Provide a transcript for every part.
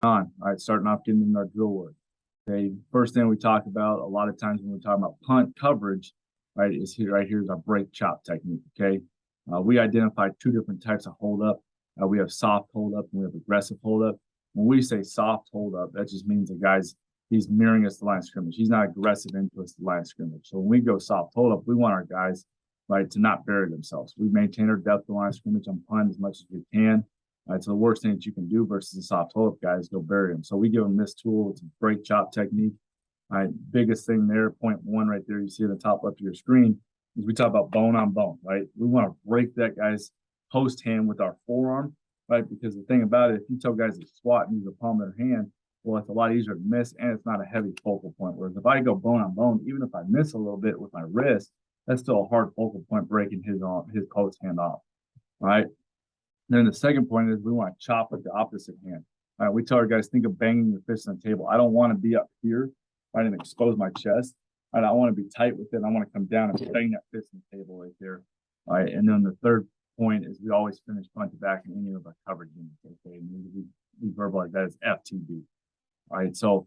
All right, starting off getting in our drill work. Okay, first thing we talk about a lot of times when we're talking about punt coverage, right, is here right here is our break chop technique. Okay, we identify two different types of hold up. We have soft hold up and we have aggressive hold up. When we say soft hold up, that just means the guy's he's mirroring us the line of scrimmage. He's not aggressive into us the line of scrimmage. So when we go soft hold up, we want our guys right to not bury themselves. We maintain our depth of the line of scrimmage on punt as much as we can. Right, so the worst thing that you can do versus a soft hold up guy is go bury him. So we give them this tool. It's a break chop technique. All right, biggest thing there, point one right there, you see at the top left of your screen, is we talk about bone on bone, right? We want to break that guy's post hand with our forearm, right? Because the thing about it, if you tell guys to squat and use the palm of their hand, well, it's a lot easier to miss and it's not a heavy focal point. Whereas if I go bone on bone, even if I miss a little bit with my wrist, that's still a hard focal point breaking his post hand off, right? Then the second point is we want to chop with the opposite hand. All right, we tell our guys, think of banging your fist on the table. I don't want to be up here, right, and expose my chest. Right, I want to be tight with it. I want to come down and bang that fist on the table right there. All right, and then the third point is we always finish front to back in any of our coverage units. Okay, and we verbalize that as FTB. All right, so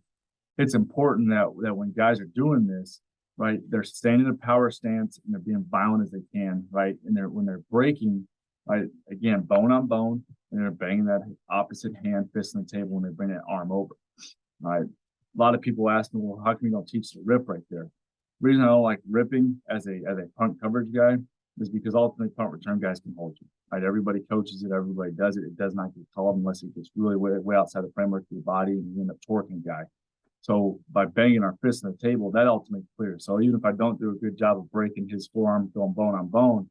it's important that when guys are doing this, right, they're staying in a power stance and they're being violent as they can, right, and when they're breaking. Right, again, bone on bone, and they're banging that opposite hand, fist on the table, and they bring that arm over. Right. A lot of people ask me, well, how come you don't teach the rip right there? The reason I don't like ripping as a punt coverage guy is because ultimately punt return guys can hold you. Right. Everybody coaches it, everybody does it. It does not get called unless it gets really way outside the framework of your body and you end up torquing guy. So by banging our fist on the table, that ultimately clears. So even if I don't do a good job of breaking his forearm, going bone on bone,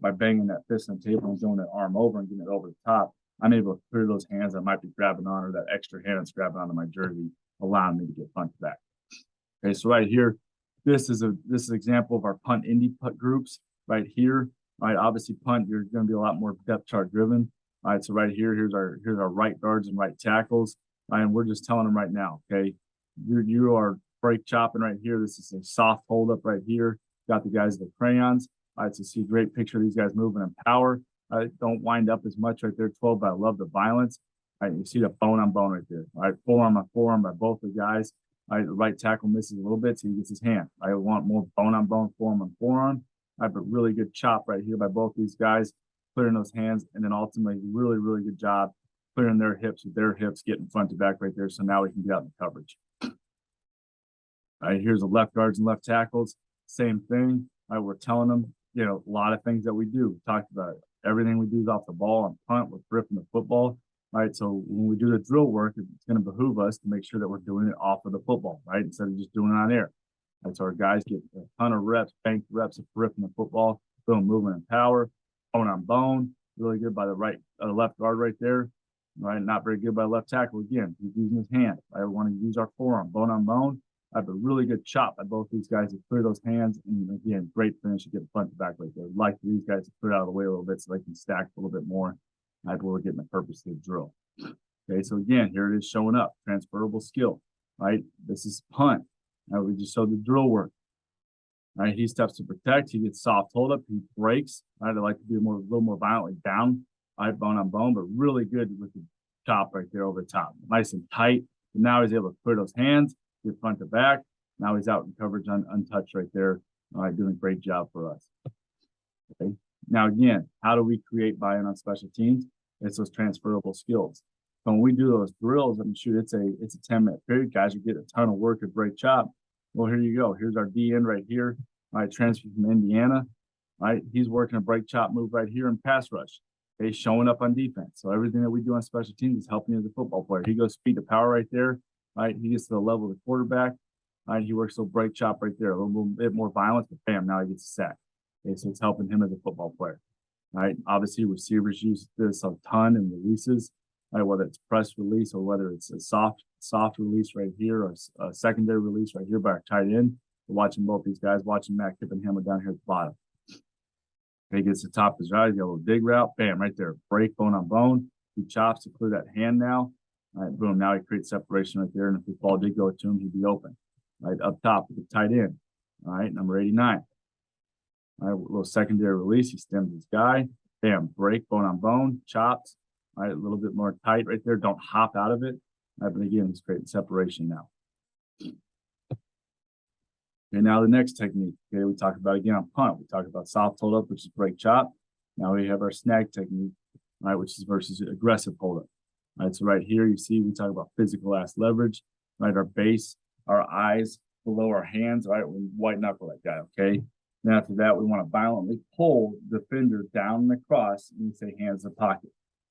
by banging that fist on the table and going that arm over and getting it over the top, I'm able to clear those hands that might be grabbing on or that extra hand that's grabbing onto my jersey, allowing me to get punted back. Okay, so right here, this is an example of our punt indie punt groups right here. Right, obviously punt, you're going to be a lot more depth chart driven. All right, so right here, here's our right guards and right tackles. Right, and we're just telling them right now, okay, you are break chopping right here. This is a soft hold up right here. Got the guys with the crayons. All right, so see a great picture of these guys moving in power. Don't wind up as much right there, 12, but I love the violence. All right, you see the bone on bone right there. All right, forearm on forearm by both the guys. All right, the right tackle misses a little bit, so he gets his hand. I want more bone on bone, forearm on forearm. I have a really good chop right here by both these guys, clearing those hands, and then ultimately, really, really good job clearing their hips with their hips, getting front to back right there. So now we can get out in the coverage. All right, here's the left guards and left tackles. Same thing. All right, we're telling them, you know, a lot of things that we do. We talked about it. Everything we do is off the ball and punt. We're ripping the football, right? So when we do the drill work, it's going to behoove us to make sure that we're doing it off of the football, right? Instead of just doing it on air. Right, so our guys get a ton of reps, banked reps of ripping the football, boom, movement and power, bone on bone. Really good by the left guard right there, right? Not very good by left tackle. Again, he's using his hand. I want to use our forearm, bone on bone. I have a really good chop by both these guys to clear those hands. And again, great finish to get the front to back right there. I'd like these guys to clear out of the way a little bit so they can stack a little bit more. That's where we're getting the purpose of the drill. Okay, so again, here it is showing up. Transferable skill, right? This is punt. Now we just showed the drill work. All right, he steps to protect. He gets soft hold up. He breaks. Right, I like to be a little more violently down. All right, bone on bone, but really good with the chop right there over the top. Nice and tight. And now he's able to clear those hands. Get front to back. Now he's out in coverage untouched right there. All right, doing a great job for us. Okay. Now again, how do we create buy-in on special teams? It's those transferable skills. So when we do those drills, I mean, shoot, it's a 10-minute period, guys. You get a ton of work at break chop. Well, here you go. Here's our DN right here. All right, transfer from Indiana. All right, he's working a break chop move right here in pass rush. Okay, showing up on defense. So everything that we do on special teams is helping you as a football player. He goes speed to power right there. Right, he gets to the level of the quarterback. All right, he works a break chop right there, a little bit more violence, but bam, now he gets a sack. Okay, so it's helping him as a football player. All right, obviously receivers use this a ton in releases, right, whether it's press release or whether it's a soft release right here or a secondary release right here by our tight end. We're watching both these guys, watching Matt Kippenhammer down here at the bottom. Okay, he gets the top of his eyes, got a little dig route, bam, right there, break bone on bone. He chops to clear that hand now. All right, boom, now he creates separation right there. And if the ball did go to him, he'd be open. Right, up top with the tight end. All right, number 89. All right, a little secondary release. He stems his guy. Bam, break, bone on bone, chops. All right, a little bit more tight right there. Don't hop out of it. But again, he's creating separation now. Okay, now the next technique. Okay, we talk about again on punt. We talk about soft hold up, which is break chop. Now we have our snag technique, right, which is versus aggressive hold up. All right, so right here you see we talk about physical ass leverage, right? Our base, our eyes below our hands, right? We white knuckle like that, okay? Then after that, we want to violently pull the defender down and across, and we say hands in the pocket.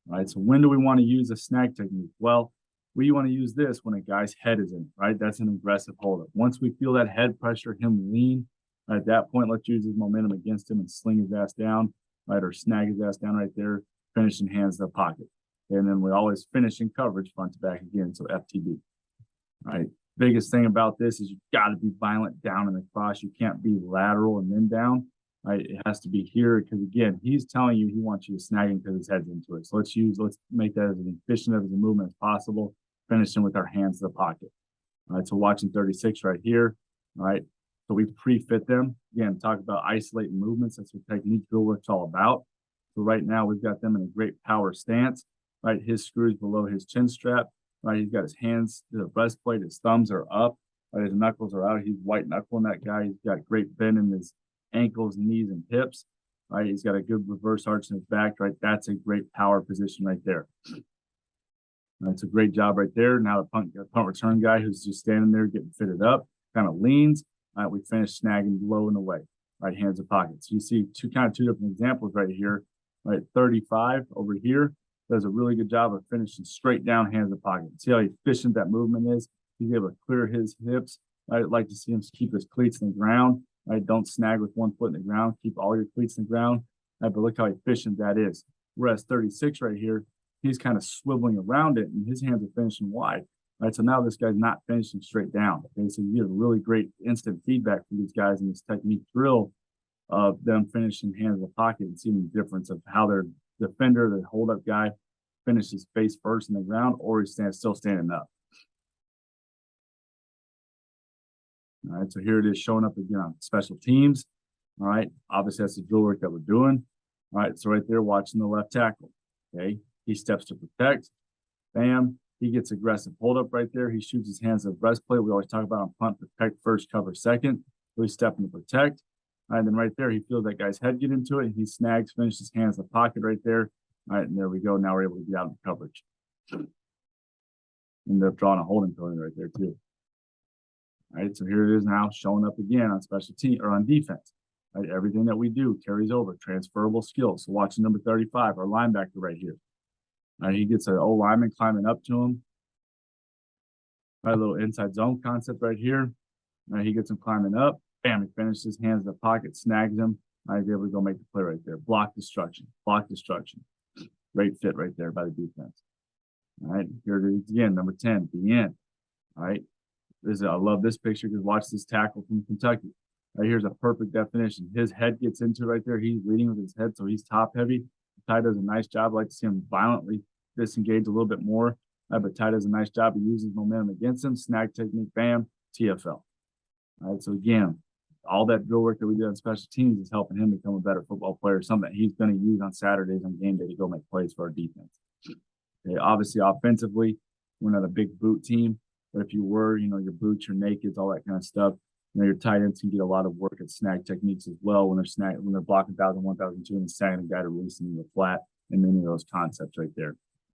All right, so when do we want to use a snag technique? Well, we want to use this when a guy's head is in, right? That's an aggressive holdup. Once we feel that head pressure, him lean, right, at that point, let's use his momentum against him and sling his ass down, right, or snag his ass down right there, finishing hands in the pocket. And then we always finish in coverage front to back again, so FTB. All right, biggest thing about this is you've got to be violent down and across. You can't be lateral and then down. Right, it has to be here because again, he's telling you he wants you to snag him because his head's into it. So let's make that as efficient as a movement as possible. Finishing with our hands in the pocket. All right, so watching 36 right here. All right, so we pre-fit them. Again, talk about isolating movements. That's what technique drill work's all about. So right now we've got them in a great power stance. Right, his screws below his chin strap. Right, he's got his hands to the breastplate. His thumbs are up. Right, his knuckles are out. He's white knuckling that guy. He's got great bend in his ankles, knees, and hips. Right, he's got a good reverse arch in his back. Right, that's a great power position right there. That's a great job right there. Now the punt return guy who's just standing there getting fitted up, kind of leans. All right, we finish snagging low and away. Right, hands in pockets. So you see two different examples right here. Right, 35 over here does a really good job of finishing straight down, hands in pocket. See how efficient that movement is? He's able to clear his hips. I'd like to see him keep his cleats in the ground. Right, don't snag with one foot in the ground. Keep all your cleats in the ground. Right, but look how efficient that is. Whereas 36 right here, he's kind of swiveling around it and his hands are finishing wide. Right, so now this guy's not finishing straight down. Okay, so you get a really great instant feedback from these guys in this technique drill of them finishing hands in the pocket and seeing the difference of how their defender, the hold up guy, finishes face first in the ground or he's still standing up. All right, so here it is showing up again on special teams. All right, obviously that's the drill work that we're doing. All right, so right there watching the left tackle. Okay, he steps to protect. Bam, he gets aggressive hold up right there. He shoots his hands at the breastplate. We always talk about on punt, protect first, cover second. So he's stepping to protect. All right, then right there, he feels that guy's head get into it. He snags, finishes his hands in the pocket right there. All right, and there we go. Now we're able to get out of coverage. End up drawing a holding penalty right there too. All right, so here it is now showing up again on special team or on defense. Right, everything that we do carries over, transferable skills. So watching number 35, our linebacker right here. All right, he gets an old lineman climbing up to him. All right, a little inside zone concept right here. All right, he gets him climbing up. Bam, he finishes his hands in the pocket, snags him. All right, he's able to go make the play right there. Block destruction, block destruction. Great fit right there by the defense. All right, here it is again, number 10, the end. All right, I love this picture because watch this tackle from Kentucky. Right, here's a perfect definition. His head gets into right there. He's leading with his head, so he's top heavy. Ty does a nice job. I like to see him violently disengage a little bit more. But Ty does a nice job. He uses momentum against him. Snag technique, bam, TFL. All right, so again, all that drill work that we did on special teams is helping him become a better football player, something that he's going to use on Saturdays on game day to go make plays for our defense. Okay, obviously, offensively, we're not a big boot team, but if you were, your boots, your nakeds, all that kind of stuff, your tight ends can get a lot of work at snag techniques as well when they're blocking 1,000, 1,002 and snagging a guy to release them in the flat and many of those concepts right there.